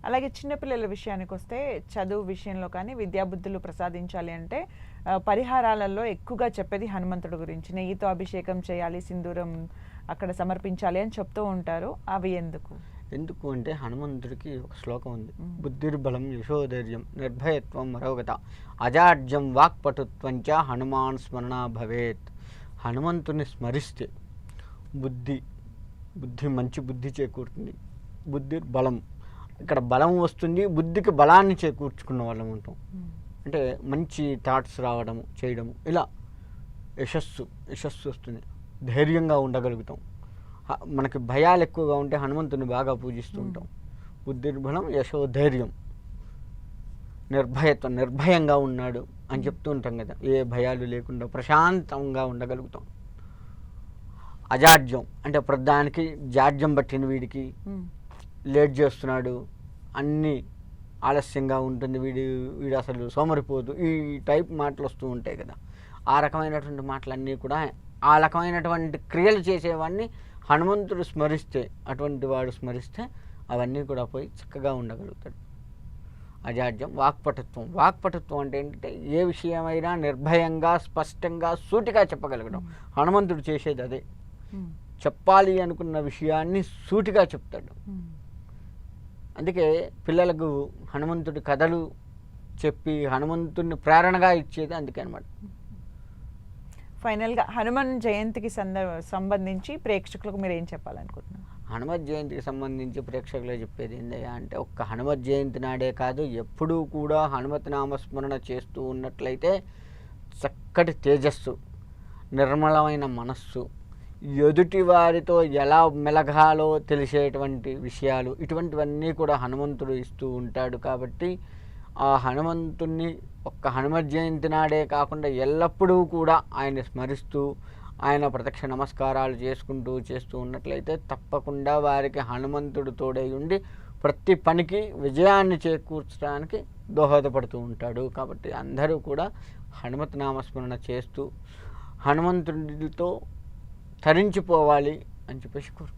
అలాగే చిన్నపిల్లల విషయానికొస్తే చదువు విషయంలో కానీ విద్యాబుద్ధులు ప్రసాదించాలి అంటే పరిహారాలలో ఎక్కువగా చెప్పేది హనుమంతుడి గురించి. నెయ్యితో అభిషేకం చేయాలి, సింధూరం అక్కడ సమర్పించాలి అని చెప్తూ ఉంటారు. అవి ఎందుకు? ఎందుకు అంటే హనుమంతుడికి ఒక శ్లోకం ఉంది, బుద్ధిర్బలం యశోధైర్యం నిర్భయత్వం మరోగత అజాడ్యం వాక్పటుత్వంచ హనుమాన్ స్మరణ భవేత్. హనుమంతుని స్మరిస్తే బుద్ధి మంచి బుద్ధి చేకూరుతుంది. బుద్ధిర్బలం, ఇక్కడ బలం వస్తుంది, బుద్ధికి బలాన్ని చేకూర్చుకున్న వాళ్ళం ఉంటాం. అంటే మంచి థాట్స్ రావడము చేయడము, ఇలా యశస్సు వస్తుంది, ధైర్యంగా ఉండగలుగుతాం. మనకి భయాలు ఎక్కువగా ఉంటే హనుమంతుని బాగా పూజిస్తూ ఉంటాం. బుద్ధిర్బలం యశోధైర్యం నిర్భయత్వం, నిర్భయంగా ఉన్నాడు అని చెప్తూ ఉంటాం కదా. ఏ భయాలు లేకుండా ప్రశాంతంగా ఉండగలుగుతాం. అజాడ్యం అంటే ప్రధానికి జాడ్యం పట్టిన వీడికి లేట్ చేస్తున్నాడు, అన్నీ ఆలస్యంగా ఉంటుంది, వీడు అసలు సోమరిపోదు, ఈ టైప్ మాటలు వస్తూ ఉంటాయి కదా. ఆ రకమైనటువంటి మాటలన్నీ కూడా, ఆ రకమైనటువంటి క్రియలు చేసేవాడిని హనుమంతుడు స్మరిస్తే, అటువంటి వాడు స్మరిస్తే అవన్నీ కూడా పోయి చక్కగా ఉండగలుగుతాడు. అజాడ్యం వాక్పటుత్వం అంటే ఏంటంటే ఏ విషయమైనా నిర్భయంగా స్పష్టంగా సూటిగా చెప్పగలగడం. హనుమంతుడు చేసేది అదే, చెప్పాలి అనుకున్న విషయాన్ని సూటిగా చెప్తాడు. అందుకే పిల్లలకు హనుమంతుడి కథలు చెప్పి హనుమంతుడిని ప్రేరణగా ఇచ్చేది అందుకే అనమాట. ఫైనల్గా హనుమాన్ జయంతికి సంబంధించి ప్రేక్షకులకు మీరు ఏం చెప్పాలనుకుంటున్నారు? హనుమత్ జయంతికి సంబంధించి ప్రేక్షకులు చెప్పేది ఏందయ్యా అంటే, ఒక్క హనుమత్ జయంతి నాడే కాదు, ఎప్పుడూ కూడా హనుమత్ నామస్మరణ చేస్తూ ఉన్నట్లయితే చక్కటి తేజస్సు, నిర్మలమైన మనస్సు, ఎదుటి వారితో ఎలా మెలగాలో తెలిసేటువంటి విషయాలు, ఇటువంటివన్నీ కూడా హనుమంతుడు ఇస్తూ ఉంటాడు. కాబట్టి ఆ హనుమంతుణ్ణి ఒక్క హనుమత్ జయంతి నాడే కాకుండా ఎల్లప్పుడూ కూడా ఆయన స్మరిస్తూ ఆయన ప్రత్యక్ష నమస్కారాలు చేస్తూ ఉన్నట్లయితే తప్పకుండా వారికి హనుమంతుడు తోడై ఉండి ప్రతి పనికి విజయాన్ని చేకూర్చడానికి దోహదపడుతూ ఉంటాడు. కాబట్టి అందరూ కూడా హనుమత్ నామస్మరణ చేస్తూ హనుమంతుడితో తరించిపోవాలి అని చెప్పేసి కోరుకుంటున్నాను.